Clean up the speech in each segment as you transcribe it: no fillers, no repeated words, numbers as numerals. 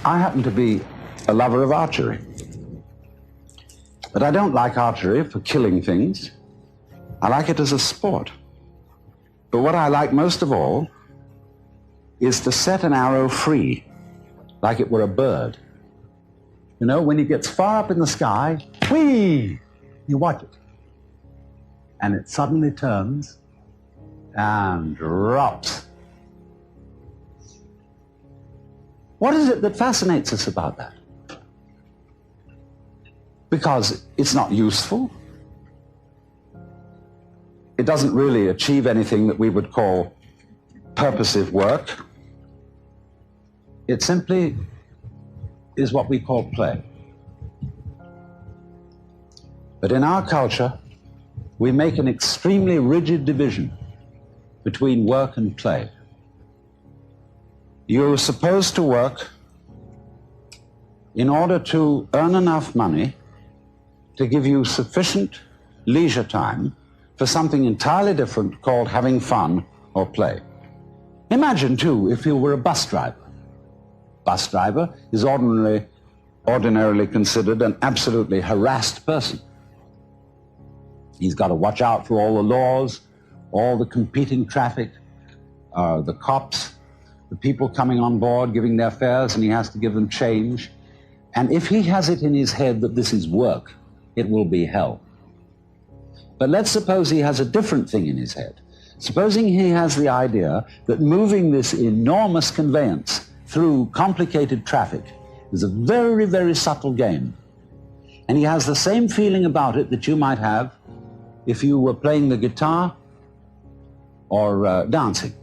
I happen to be a lover of archery. But I don't like archery for killing things. I like it as a sport. But what I like most of all is to set an arrow free, like it were a bird. You know, when it gets far up in the sky, whee, you watch it. And it suddenly turns and drops. What is it that fascinates us about that? Because it's not useful. It doesn't really achieve anything that we would call purposive work. It simply is what we call play. But in our culture, we make an extremely rigid division between work and play. You're supposed to work in order to earn enough money to give you sufficient leisure time for something entirely different called having fun or play. Imagine, too, if you were a bus driver. Bus driver is ordinarily considered an absolutely harassed person. He's got to watch out for all the laws, all the competing traffic, the cops, the people coming on board giving their fares, and he has to give them change. And if he has it in his head that this is work, it will be hell. But let's suppose he has a different thing in his head. Supposing he has the idea that moving this enormous conveyance through complicated traffic is a very, very subtle game. And he has the same feeling about it that you might have if you were playing the guitar or dancing.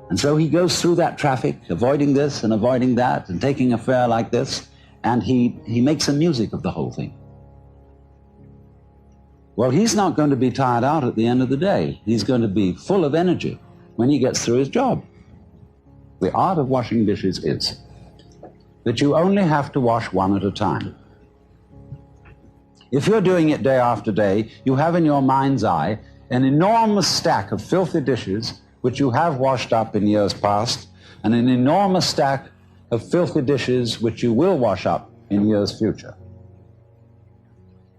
And so he goes through that traffic, avoiding this and avoiding that and taking a fare like this, and he makes a music of the whole thing. Well, he's not going to be tired out at the end of the day. He's going to be full of energy when he gets through his job. The art of washing dishes is that you only have to wash one at a time. If you're doing it day after day, you have in your mind's eye an enormous stack of filthy dishes which you have washed up in years past, and an enormous stack of filthy dishes which you will wash up in years future.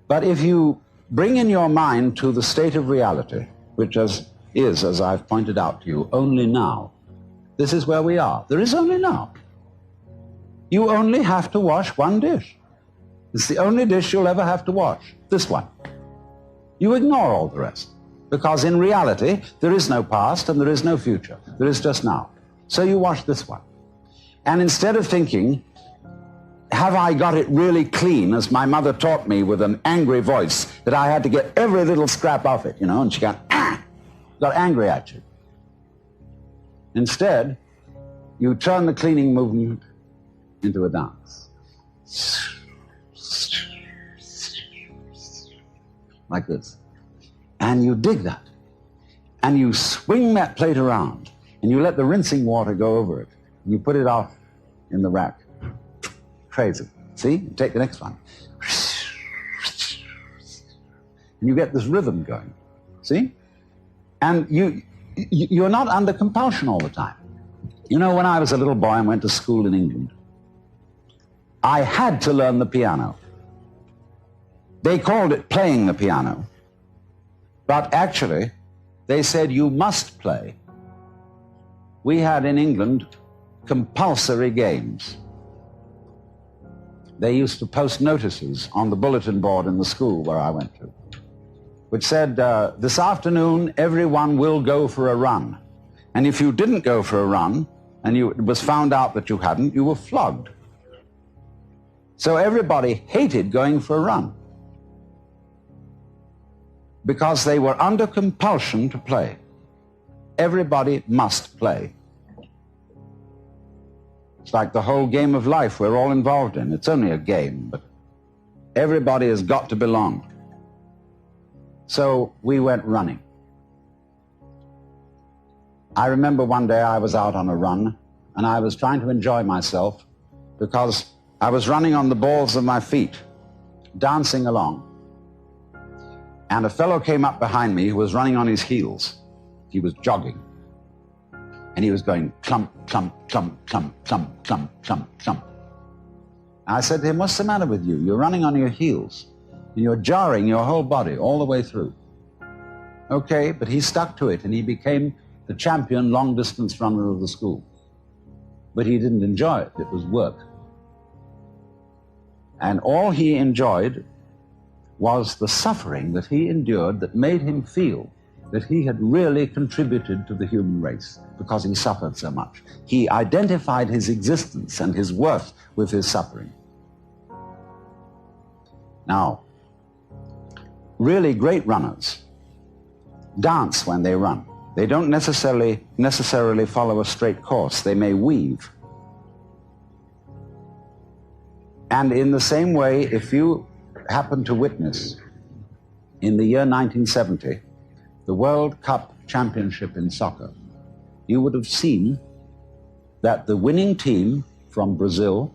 But if you bring in your mind to the state of reality, which is, as I've pointed out to you, only now. This is where we are. There is only now. You only have to wash one dish. It's the only dish you'll ever have to wash, this one. You ignore all the rest, because in reality, there is no past and there is no future. There is just now. So you wash this one. And instead of thinking, have I got it really clean, as my mother taught me with an angry voice, that I had to get every little scrap off it, you know, and she got angry at you. Instead, you turn the cleaning movement into a dance. Like this. And you dig that. And you swing that plate around, and you let the rinsing water go over it, and you put it off in the rack. Crazy. See? Take the next one. And you get this rhythm going. See? And you're not under compulsion all the time. You know, when I was a little boy and went to school in England, I had to learn the piano. They called it playing the piano. But actually, they said you must play. We had in England compulsory games. They used to post notices on the bulletin board in the school where I went to, which said, this afternoon, everyone will go for a run. And if you didn't go for a run, and it was found out that you hadn't, you were flogged. So everybody hated going for a run, because they were under compulsion to play. Everybody must play. It's like the whole game of life we're all involved in. It's only a game, but everybody has got to belong. So we went running. I remember one day I was out on a run, and I was trying to enjoy myself because I was running on the balls of my feet, dancing along. And a fellow came up behind me who was running on his heels. He was jogging. And he was going clump, clump, clump, clump, clump, clump, clump, clump. I said to him, what's the matter with you? You're running on your heels, and you're jarring your whole body all the way through. Okay, but he stuck to it, and he became the champion long-distance runner of the school. But he didn't enjoy it. It was work. And all he enjoyed was the suffering that he endured that made him feel that he had really contributed to the human race because he suffered so much. He identified his existence and his worth with his suffering. Now, really great runners dance when they run. They don't necessarily follow a straight course. They may weave. And in the same way, if you happen to witness in the year 1970, the World Cup Championship in soccer, you would have seen that the winning team from Brazil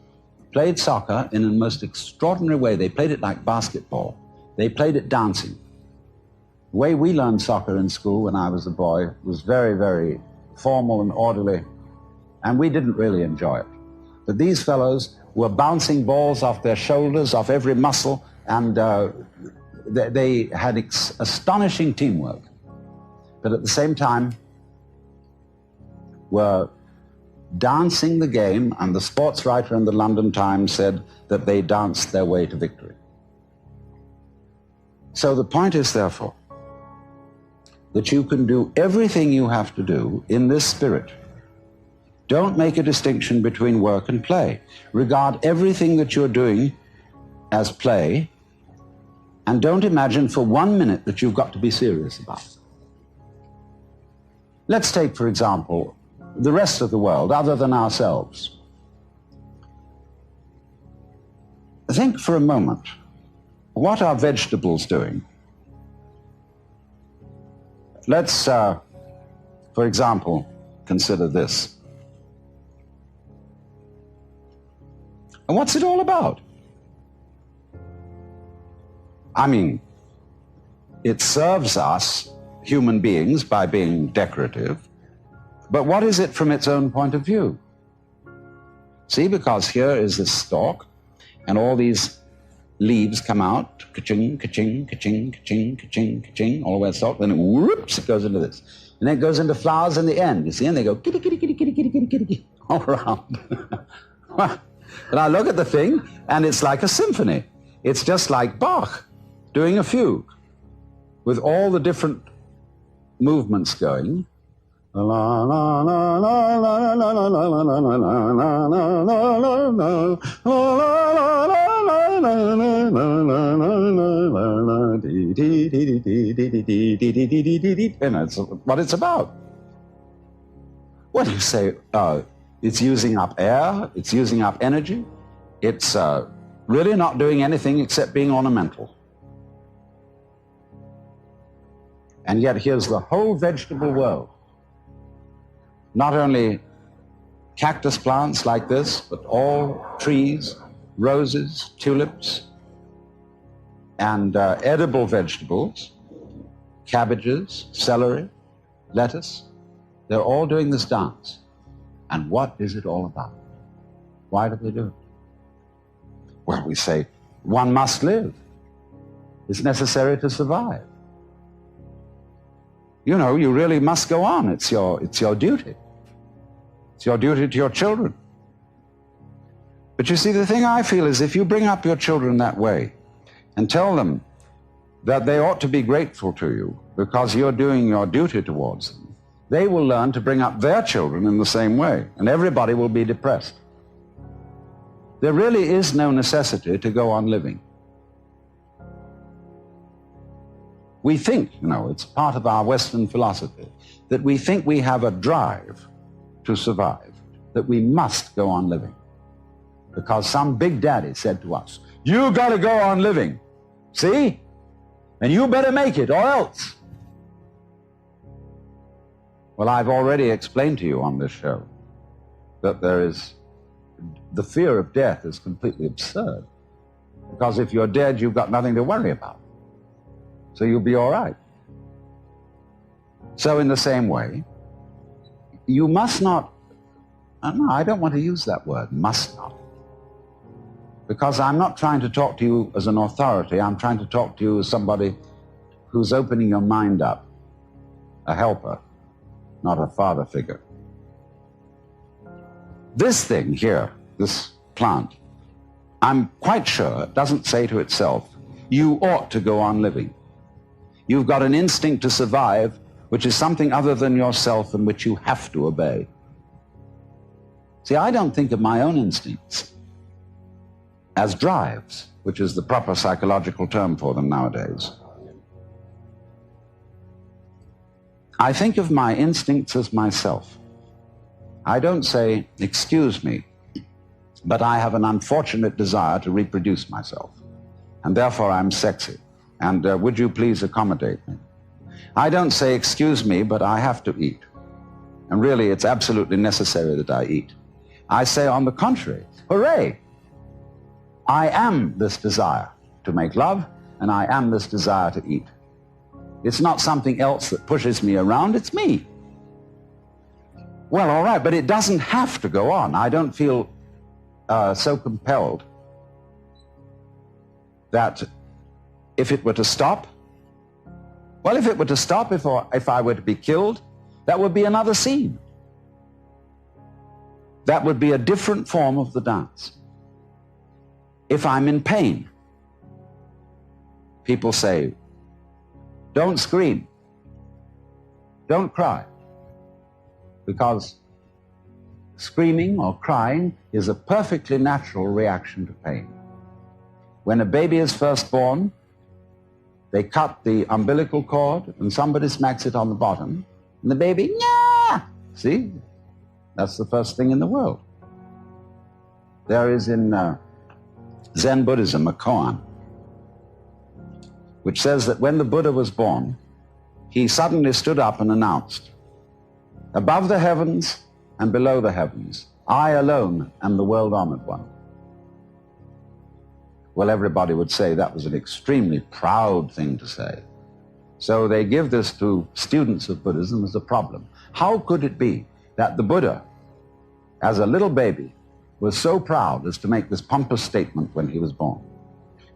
played soccer in a most extraordinary way. They played it like basketball. They played it dancing. The way we learned soccer in school when I was a boy was very, very formal and orderly, and we didn't really enjoy it. But these fellows were bouncing balls off their shoulders, off every muscle, and they had astonishing teamwork. But at the same time, were dancing the game, and the sports writer in the London Times said that they danced their way to victory. So the point is, therefore, that you can do everything you have to do in this spirit. Don't make a distinction between work and play. Regard everything that you're doing as play, and don't imagine for 1 minute that you've got to be serious about it. Let's take, for example, the rest of the world, other than ourselves. Think for a moment, what are vegetables doing? Let's, for example, consider this. And what's it all about? I mean, it serves us, human beings, by being decorative, but what is it from its own point of view? See, because here is this stalk, and all these leaves come out, ka-ching, ka-ching, ka-ching, ka-ching, ka-ching, ka-ching, all the way to the stalk, then whoops, it goes into this. And then it goes into flowers in the end, you see, and they go kitty, kitty, kitty, kitty, kitty, kitty, kitty, kitty, all around. And I look at the thing, and it's like a symphony. It's just like Bach doing a fugue with all the different movements going. And that's what it's about. What do you say? It's using up air, it's using up energy, it's really not doing anything except being ornamental. And yet here's the whole vegetable world. Not only cactus plants like this, but all trees, roses, tulips, and edible vegetables, cabbages, celery, lettuce, they're all doing this dance. And what is it all about? Why do they do it? Well, we say, one must live. It's necessary to survive. You know, you really must go on. It's your duty. It's your duty to your children. But you see, the thing I feel is if you bring up your children that way and tell them that they ought to be grateful to you because you're doing your duty towards them, they will learn to bring up their children in the same way, and everybody will be depressed. There really is no necessity to go on living. We think, it's part of our Western philosophy, that we think we have a drive to survive, that we must go on living. Because some big daddy said to us, you got to go on living, see? And you better make it or else. Well, I've already explained to you on this show that the fear of death is completely absurd. Because if you're dead, you've got nothing to worry about. So you'll be all right. So in the same way, you must not, no, I don't want to use that word, must not. Because I'm not trying to talk to you as an authority, I'm trying to talk to you as somebody who's opening your mind up, a helper, not a father figure. This thing here, this plant, I'm quite sure it doesn't say to itself, you ought to go on living. You've got an instinct to survive, which is something other than yourself and which you have to obey. See, I don't think of my own instincts as drives, which is the proper psychological term for them nowadays. I think of my instincts as myself. I don't say, excuse me, but I have an unfortunate desire to reproduce myself, and therefore I'm sexy, and would you please accommodate me? I don't say, excuse me, but I have to eat, and really it's absolutely necessary that I eat. I say, on the contrary, hooray, I am this desire to make love, and I am this desire to eat. It's not something else that pushes me around, it's me. Well, all right, but it doesn't have to go on. I don't feel so compelled that if it were to stop, well, if it were to stop, if I were to be killed, that would be another scene. That would be a different form of the dance. If I'm in pain, people say, don't scream, don't cry, because screaming or crying is a perfectly natural reaction to pain. When a baby is first born, they cut the umbilical cord and somebody smacks it on the bottom, and the baby, yeah, see? That's the first thing in the world. There is in Zen Buddhism a koan, which says that when the Buddha was born, he suddenly stood up and announced, above the heavens and below the heavens, I alone am the world-honored one. Well, everybody would say that was an extremely proud thing to say. So they give this to students of Buddhism as a problem. How could it be that the Buddha, as a little baby, was so proud as to make this pompous statement when he was born?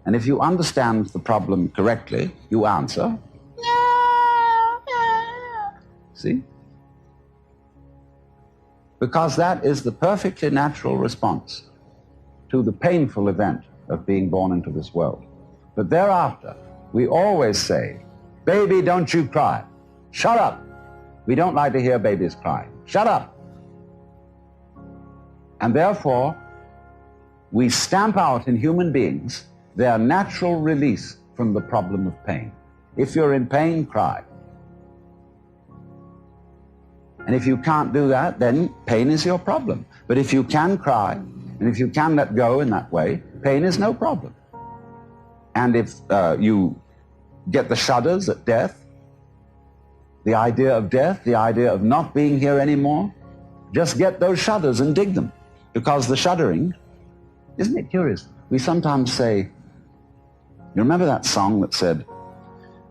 And if you understand the problem correctly, you answer, see? Because that is the perfectly natural response to the painful event of being born into this world. But thereafter, we always say, baby, don't you cry. Shut up. We don't like to hear babies crying. Shut up. And therefore, we stamp out in human beings their natural release from the problem of pain. If you're in pain, cry. And if you can't do that, then pain is your problem. But if you can cry, and if you can let go in that way, pain is no problem. And if you get the shudders at death, the idea of death, the idea of not being here anymore, just get those shudders and dig them. Because the shuddering, isn't it curious? We sometimes say, you remember that song that said,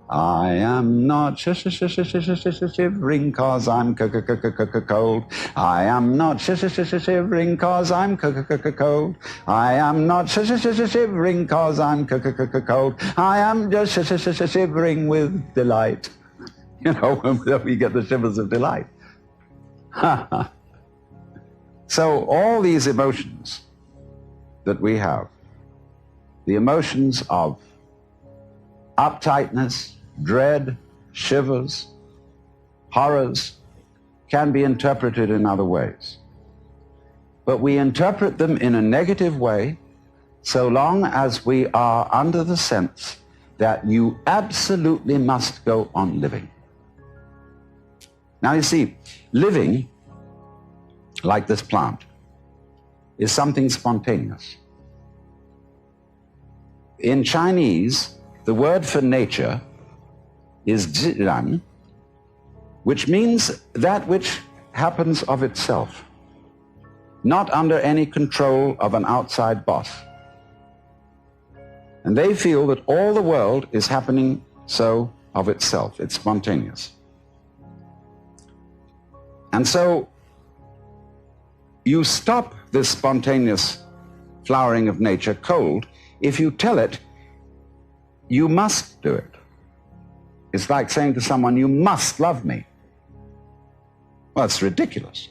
I am not shivering cause I'm cold. I am not shivering cause I'm cold. I am not shivering cause I'm cold. I am just shivering with delight. You know, when we get the shivers of delight. So all these emotions that we have, the emotions of uptightness, dread, shivers, horrors, can be interpreted in other ways. But we interpret them in a negative way so long as we are under the sense that you absolutely must go on living. Now you see, living, like this plant, is something spontaneous. In Chinese, the word for nature is zhiran, which means that which happens of itself, not under any control of an outside boss. And they feel that all the world is happening so of itself. It's spontaneous. And so you stop this spontaneous flowering of nature cold if you tell it you must do it. It's like saying to someone, you must love me. Well, it's ridiculous.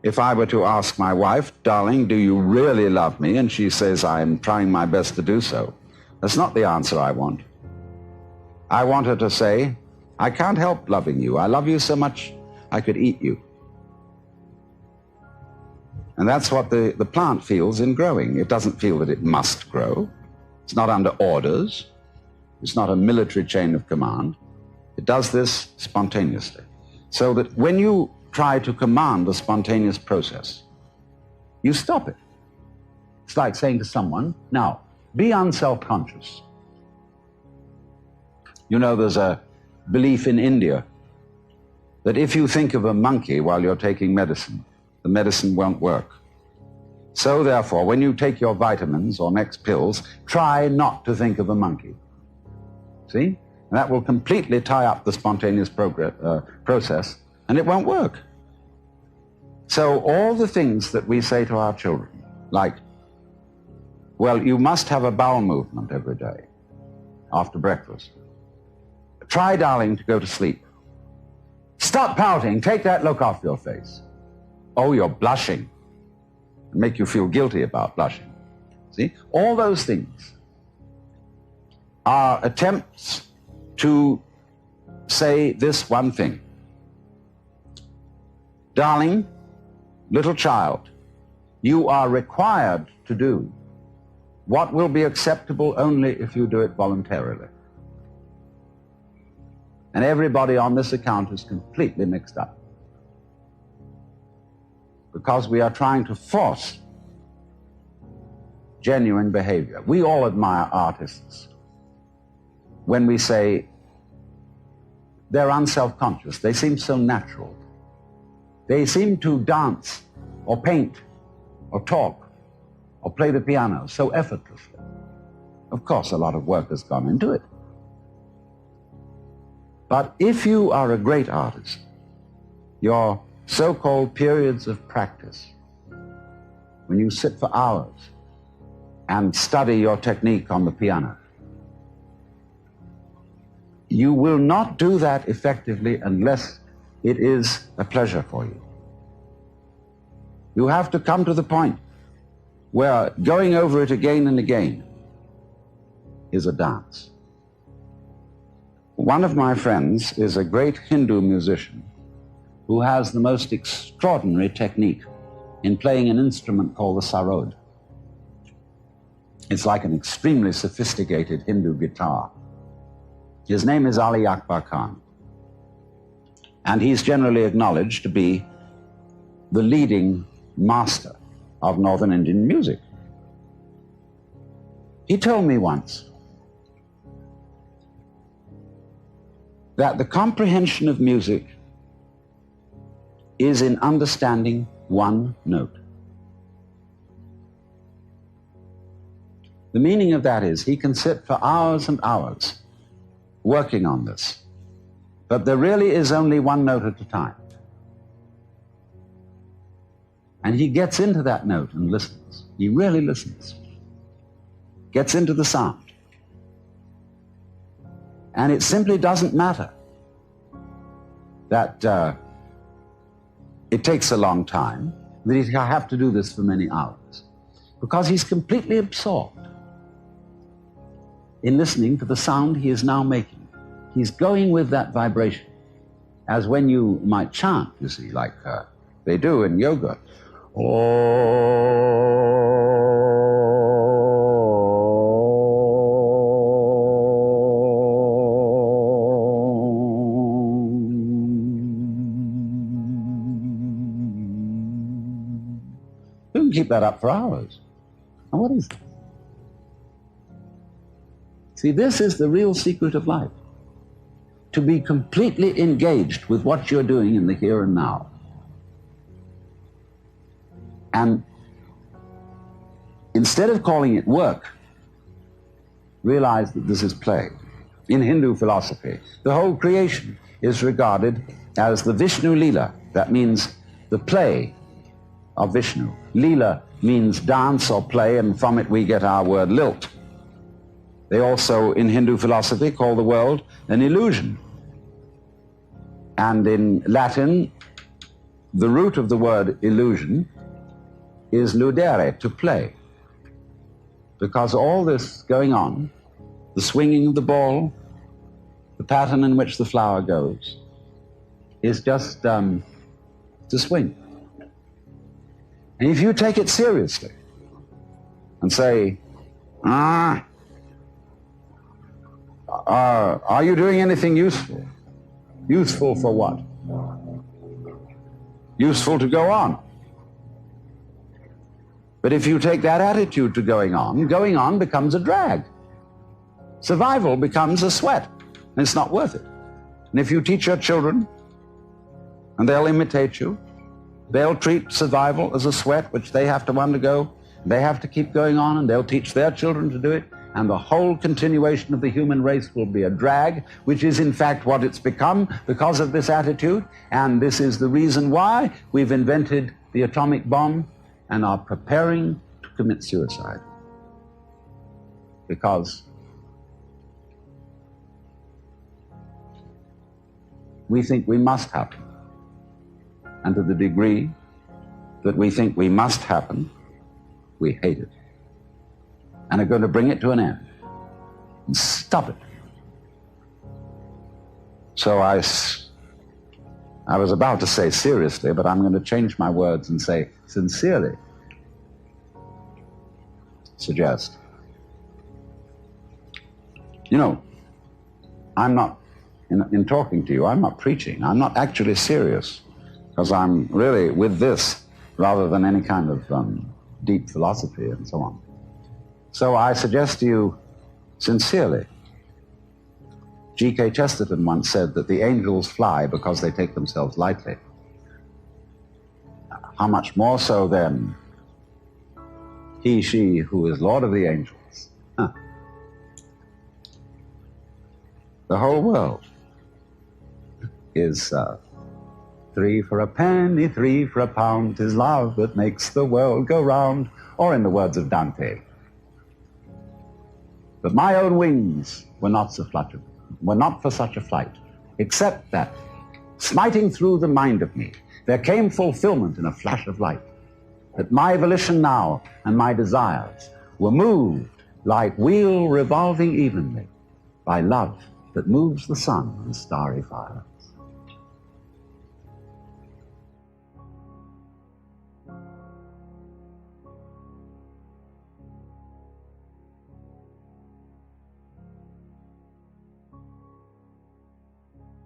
If I were to ask my wife, darling, do you really love me? And she says, I'm trying my best to do so. That's not the answer I want. I want her to say, I can't help loving you. I love you so much I could eat you. And that's what the plant feels in growing. It doesn't feel that it must grow. It's not under orders. It's not a military chain of command. It does this spontaneously. So that when you try to command the spontaneous process, you stop it. It's like saying to someone, now, be unself-conscious. You know, there's a belief in India that if you think of a monkey while you're taking medicine, the medicine won't work. So therefore, when you take your vitamins or next pills, try not to think of a monkey. See? And that will completely tie up the spontaneous process, and it won't work. So all the things that we say to our children, like, well, you must have a bowel movement every day after breakfast. Try, darling, to go to sleep. Stop pouting. Take that look off your face. Oh, you're blushing. Make you feel guilty about blushing. See? All those things are attempts to say this one thing. Darling, little child, you are required to do what will be acceptable only if you do it voluntarily. And everybody on this account is completely mixed up, because we are trying to force genuine behavior. We all admire artists when we say they're unself-conscious. They seem so natural. They seem to dance or paint or talk or play the piano so effortlessly. Of course, a lot of work has gone into it. But if you are a great artist, your so-called periods of practice, when you sit for hours and study your technique on the piano, you will not do that effectively unless it is a pleasure for you. You have to come to the point where going over it again and again is a dance. One of my friends is a great Hindu musician who has the most extraordinary technique in playing an instrument called the sarod. It's like an extremely sophisticated Hindu guitar. His name is Ali Akbar Khan, and he's generally acknowledged to be the leading master of Northern Indian music. He told me once that the comprehension of music is in understanding one note. The meaning of that is he can sit for hours and hours working on this, but there really is only one note at a time. And he gets into that note and listens. He really listens. Gets into the sound. And it simply doesn't matter that it takes a long time, that he'll have to do this for many hours, because he's completely absorbed in listening to the sound he is now making. He's going with that vibration, as when you might chant, you see, like they do in yoga. You can keep that up for hours. And what is that? See, this is the real secret of life. To be completely engaged with what you're doing in the here and now. And instead of calling it work, realize that this is play. In Hindu philosophy, the whole creation is regarded as the Vishnu Leela. That means the play of Vishnu. Leela means dance or play, and from it we get our word lilt. They also, in Hindu philosophy, call the world an illusion. And in Latin, the root of the word illusion is ludere, to play. Because all this going on, the swinging of the ball, the pattern in which the flower goes, is just to swing. And if you take it seriously and say, are you doing anything useful? Useful for what? Useful to go on. But if you take that attitude to going on becomes a drag. Survival becomes a sweat, and it's not worth it. And if you teach your children, and they'll imitate you, they'll treat survival as a sweat which they have to undergo, they have to keep going on, and they'll teach their children to do it, and the whole continuation of the human race will be a drag, which is in fact what it's become because of this attitude. And this is the reason why we've invented the atomic bomb and are preparing to commit suicide. Because we think we must happen. And to the degree that we think we must happen, we hate it and are going to bring it to an end and stop it. So I was about to say seriously, but I'm going to change my words and say sincerely suggest. You know, I'm not, in talking to you, I'm not preaching. I'm not actually serious, because I'm really with this rather than any kind of deep philosophy and so on. So I suggest to you sincerely, G.K. Chesterton once said that the angels fly because they take themselves lightly. How much more so then he, she who is Lord of the angels? The whole world is 3 for a penny, 3 for a pound, 'tis love that makes the world go round, or in the words of Dante, but my own wings were not for such a flight, except that, smiting through the mind of me, there came fulfillment in a flash of light, that my volition now and my desires were moved like wheel revolving evenly by love that moves the sun and starry fire.